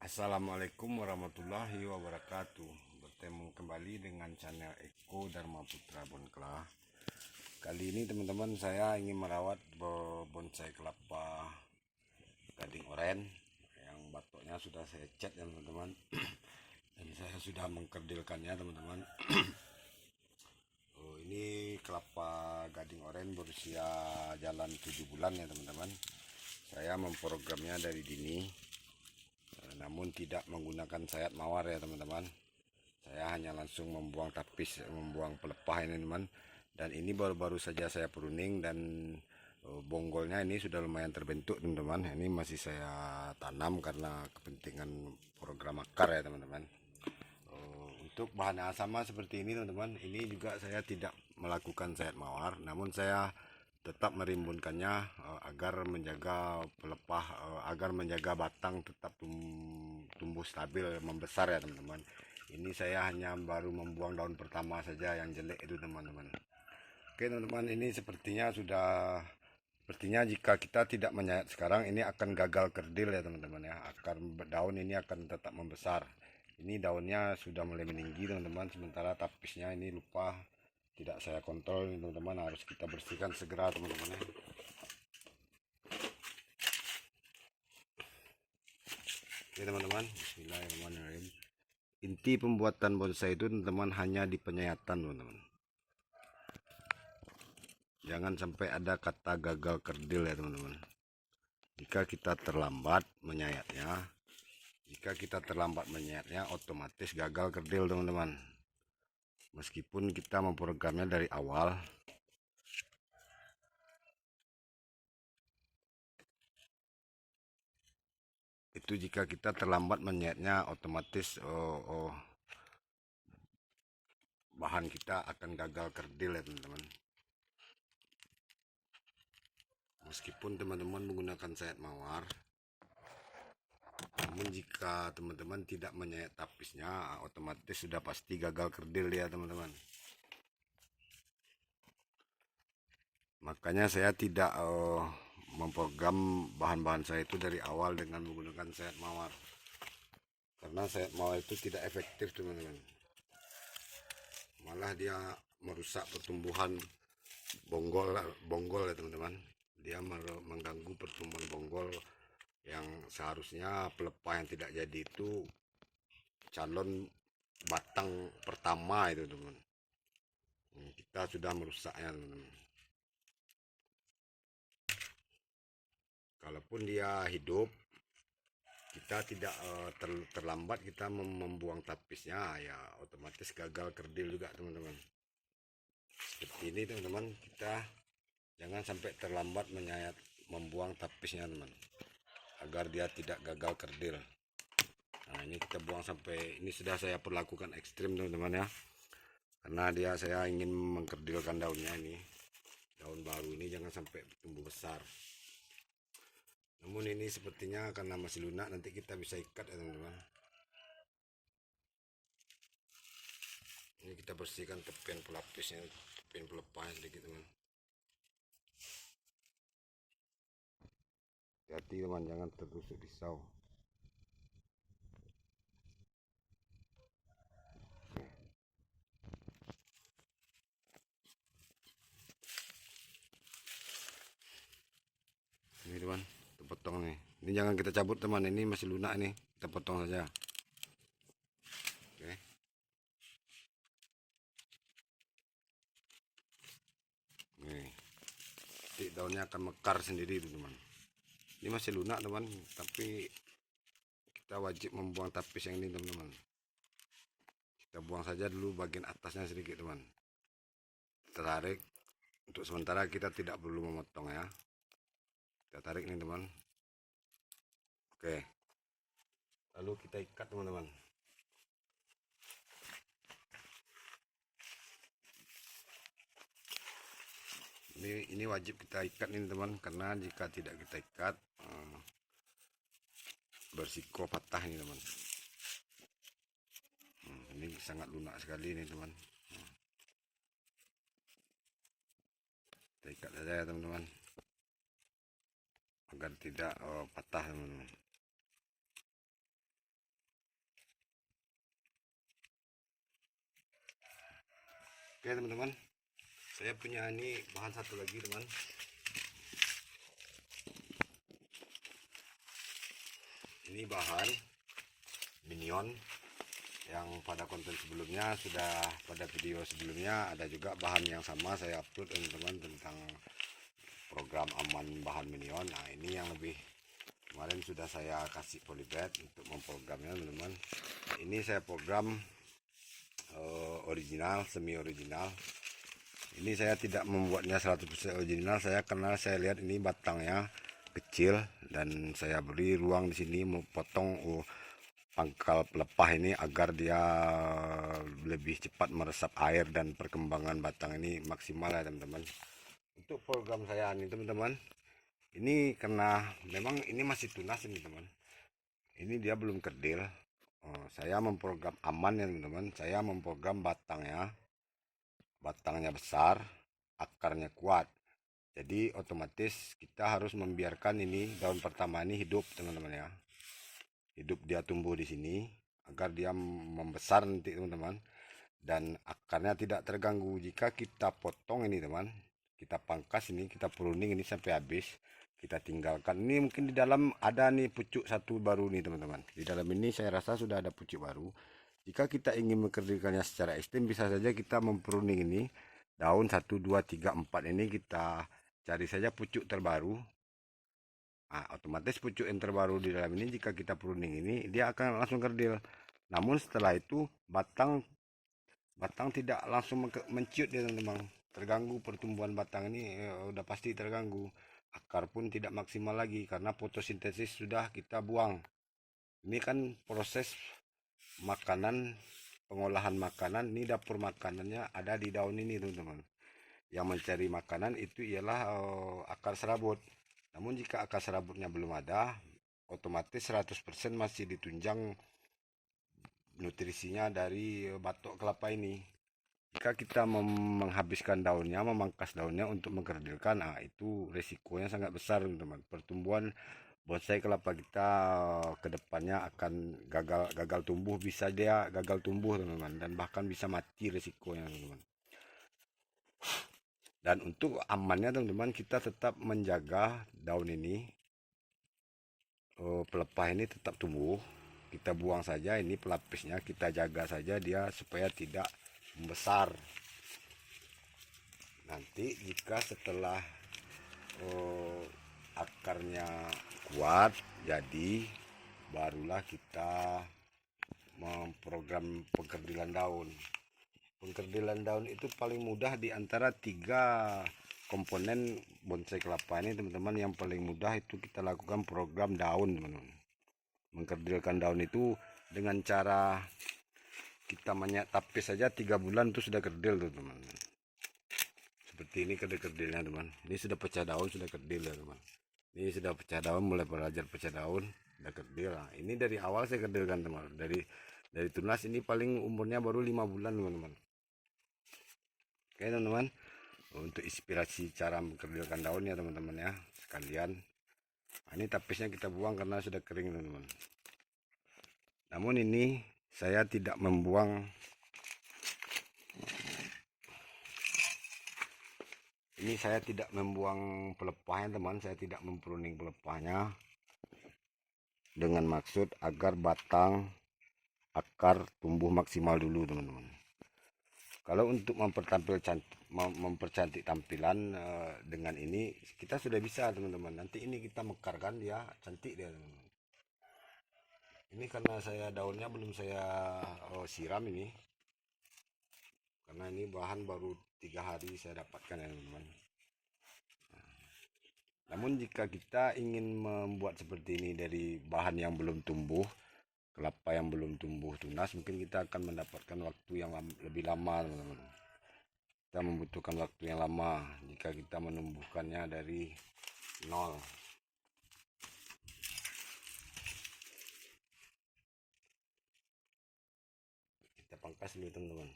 Assalamualaikum warahmatullahi wabarakatuh. Bertemu kembali dengan channel Eko Dharma Putra Bonkla. Kali ini teman-teman saya ingin merawat bonsai kelapa gading oren yang batoknya sudah saya cat ya teman-teman. Dan saya sudah mengkerdilkannya teman-teman. Ini kelapa gading oren berusia jalan 7 bulan ya teman-teman. Saya memprogramnya dari dini, namun tidak menggunakan sayat mawar ya teman-teman. Saya hanya langsung membuang tapis, membuang pelepah ini teman. Dan ini baru-baru saja saya pruning dan bonggolnya ini sudah lumayan terbentuk teman-teman. Ini masih saya tanam karena kepentingan program akar ya teman-teman. Untuk bahan yang sama seperti ini teman-teman, ini juga saya tidak melakukan sayat mawar, namun saya tetap merimbunkannya agar menjaga pelepah, agar menjaga batang tetap tumbuh stabil, membesar ya teman-teman. Ini saya hanya baru membuang daun pertama saja yang jelek itu teman-teman. Oke teman-teman, ini sepertinya jika kita tidak menyayat sekarang ini akan gagal kerdil ya teman-teman ya. Akar daun ini akan tetap membesar. Ini daunnya sudah mulai meninggi teman-teman, sementara tapisnya ini lupa tidak saya kontrol teman-teman, harus kita bersihkan segera teman-teman. Oke teman-teman, bismillahirrahmanirrahim. Inti pembuatan bonsai itu teman-teman hanya di penyayatan teman-teman. Jangan sampai ada kata gagal kerdil ya teman-teman. Jika kita terlambat menyayatnya, otomatis gagal kerdil teman-teman. Meskipun kita memprogramnya dari awal, itu jika kita terlambat menyayatnya, otomatis bahan kita akan gagal kerdil ya teman-teman. Meskipun teman-teman menggunakan sayat mawar, namun jika teman-teman tidak menyayat tapisnya, otomatis sudah pasti gagal kerdil ya teman-teman. Makanya saya tidak memprogram bahan-bahan saya itu dari awal dengan menggunakan sayat mawar, karena sayat mawar itu tidak efektif teman-teman. Malah dia merusak pertumbuhan bonggol ya teman-teman. Dia mengganggu pertumbuhan bonggol yang seharusnya pelepah yang tidak jadi itu calon batang pertama itu teman. Kita sudah merusaknya teman. Kalaupun dia hidup, kita tidak terlambat kita membuang tapisnya, ya otomatis gagal kerdil juga teman-teman. Seperti ini teman-teman, kita jangan sampai terlambat membuang tapisnya teman, agar dia tidak gagal kerdil. Nah ini kita buang sampai, ini sudah saya perlakukan ekstrim teman-teman ya, karena saya ingin mengkerdilkan daunnya ini, daun baru ini jangan sampai tumbuh besar. Namun ini sepertinya karena masih lunak, nanti kita bisa ikat ya teman-teman. Ini kita bersihkan tepian pelapisnya, tepian pelepahnya sedikit teman. Hati-hati teman, jangan tertusuk pisau. Ini teman, kita potong nih. Ini jangan kita cabut teman, ini masih lunak nih, kita potong saja. Oke. Nih, titik daunnya akan mekar sendiri itu teman. Ini masih lunak teman, tapi kita wajib membuang tapis yang ini teman-teman. Kita buang saja dulu bagian atasnya sedikit teman. Kita tarik. Untuk sementara kita tidak perlu memotong ya. Kita tarik nih teman. Oke. Lalu kita ikat teman-teman. Ini wajib kita ikat nih teman, karena jika tidak kita ikat bersiko patah ini teman. Ini sangat lunak sekali nih teman. Kita ikat saja ya teman-teman, agar tidak patah teman-teman. Oke teman-teman, saya punya ini bahan satu lagi teman. Ini bahan minion yang pada konten sebelumnya pada video sebelumnya ada juga bahan yang sama saya upload teman-teman tentang program aman bahan minion. Nah ini yang lebih kemarin sudah saya kasih polybag untuk memprogramnya teman-teman. Ini saya program original, semi original. Ini saya tidak membuatnya 100% original karena saya lihat ini batangnya kecil dan saya beri ruang di sini mau potong pangkal pelepah ini agar dia lebih cepat meresap air dan perkembangan batang ini maksimal ya teman-teman. Untuk program saya ini teman-teman, ini karena memang ini masih tunas ini teman, ini dia belum kerdil. Saya memprogram aman ya teman-teman, saya memprogram batangnya besar, akarnya kuat. Jadi otomatis kita harus membiarkan ini daun pertama ini hidup teman-teman ya. Hidup dia tumbuh di sini agar dia membesar nanti teman-teman, dan akarnya tidak terganggu. Jika kita potong ini teman, kita pangkas ini, kita pruning ini sampai habis, kita tinggalkan. Ini mungkin di dalam ada nih pucuk satu baru nih teman-teman. Di dalam ini saya rasa sudah ada pucuk baru. Jika kita ingin mengkerdilkannya secara ekstrim, bisa saja kita mempruning ini daun 1, 2, 3, 4 ini, kita cari saja pucuk terbaru. Nah, otomatis pucuk yang terbaru di dalam ini jika kita pruning ini dia akan langsung kerdil. Namun setelah itu batang tidak langsung menciut ya teman-teman. Terganggu pertumbuhan batang ini udah pasti terganggu. Akar pun tidak maksimal lagi karena fotosintesis sudah kita buang. Ini kan proses makanan, pengolahan makanan, ini dapur makanannya ada di daun ini teman-teman. Yang mencari makanan itu ialah akar serabut. Namun jika akar serabutnya belum ada, otomatis 100% masih ditunjang nutrisinya dari batok kelapa ini. Jika kita menghabiskan daunnya, memangkas daunnya untuk mengkerdilkan, nah itu resikonya sangat besar teman-teman. Pertumbuhan bonsai kelapa kita ke depannya akan gagal tumbuh, bisa dia gagal tumbuh teman-teman, dan bahkan bisa mati resikonya teman-teman. Dan untuk amannya teman-teman, kita tetap menjaga daun ini, pelepah ini tetap tumbuh. Kita buang saja ini pelapisnya, kita jaga saja dia supaya tidak membesar. Nanti jika setelah akarnya kuat jadi, barulah kita memprogram pengkerdilan daun. Pengkerdilan daun itu paling mudah di antara 3 komponen bonsai kelapa ini teman-teman. Yang paling mudah itu kita lakukan program daun teman-teman. Mengkerdilkan daun itu dengan cara kita tapis saja 3 bulan itu sudah kerdil tuh teman. Seperti ini kerdilnya teman. Ini sudah pecah daun, sudah kerdil ya teman. Ini sudah pecah daun, mulai belajar pecah daun, sudah kerdil. Nah, ini dari awal saya kerdilkan teman. Dari tunas ini paling umurnya baru 5 bulan teman-teman. Oke teman-teman, untuk inspirasi cara mengkerdilkan daunnya teman-teman ya sekalian. Nah, ini tapisnya kita buang karena sudah kering teman-teman. Namun ini saya tidak membuang, ini saya tidak membuang pelepahnya teman. Saya tidak mempruning pelepahnya dengan maksud agar batang akar tumbuh maksimal dulu teman-teman. Kalau untuk mempercantik tampilan dengan ini kita sudah bisa teman-teman. Nanti ini kita mekarkan dia cantik dia teman-teman. Ini karena saya daunnya belum saya siram ini, karena ini bahan baru 3 hari saya dapatkan ya teman-teman. Namun jika kita ingin membuat seperti ini dari bahan yang belum tumbuh, kelapa yang belum tumbuh tunas, mungkin kita akan mendapatkan waktu yang lebih lama teman-teman. Kita membutuhkan waktu yang lama jika kita menumbuhkannya dari nol. Kita pangkas dulu teman-teman.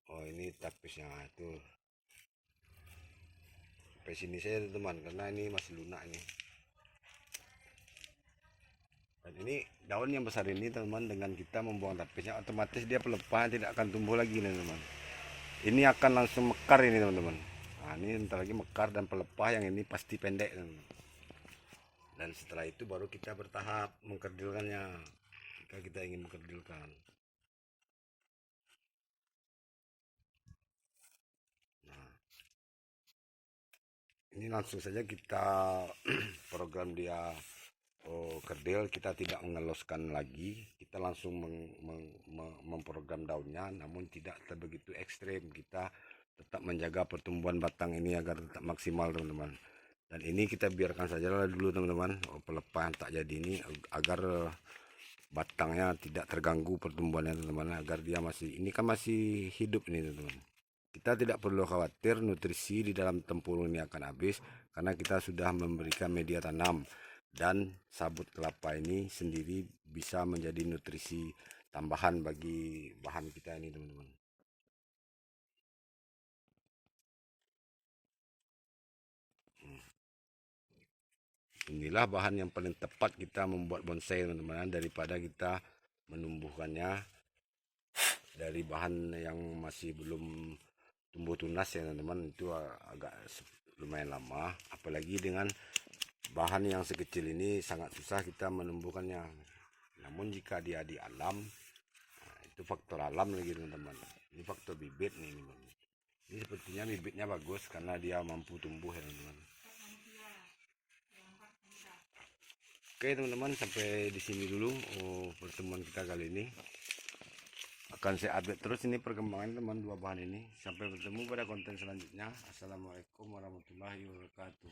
Oh ini tapisnya itu sampai sini saya teman, karena ini masih lunak ini. Dan ini daun yang besar ini teman, dengan kita membuang tapisnya otomatis dia pelepah tidak akan tumbuh lagi teman-teman. ini akan langsung mekar ini teman-teman. Nah, ini ntar lagi mekar dan pelepah, yang ini pasti pendek teman-teman. Dan setelah itu baru kita bertahap mengkerdilkannya jika kita ingin mengkerdilkan. Nah, ini langsung saja kita program dia kerdil. Kita tidak mengeloskan lagi, kita langsung memprogram daunnya, namun tidak begitu ekstrim. Kita tetap menjaga pertumbuhan batang ini agar tetap maksimal teman-teman. Dan ini kita biarkan saja dulu teman-teman, pelepah tak jadi ini, agar batangnya tidak terganggu pertumbuhannya teman-teman, agar dia masih, ini kan masih hidup ini teman-teman. Kita tidak perlu khawatir nutrisi di dalam tempurung ini akan habis, karena kita sudah memberikan media tanam, dan sabut kelapa ini sendiri bisa menjadi nutrisi tambahan bagi bahan kita ini teman-teman. Inilah bahan yang paling tepat kita membuat bonsai teman-teman, daripada kita menumbuhkannya dari bahan yang masih belum tumbuh tunas ya teman-teman. Itu agak lumayan lama, apalagi dengan bahan yang sekecil ini sangat susah kita menumbuhkannya. Namun jika dia di alam, nah, itu faktor alam lagi teman-teman. Ini faktor bibit nih teman-teman. Ini sepertinya bibitnya bagus karena dia mampu tumbuh ya teman-teman. Oke teman-teman, sampai di sini dulu pertemuan kita kali ini. Akan saya update terus ini perkembangan teman dua bahan ini. Sampai bertemu pada konten selanjutnya. Assalamualaikum warahmatullahi wabarakatuh.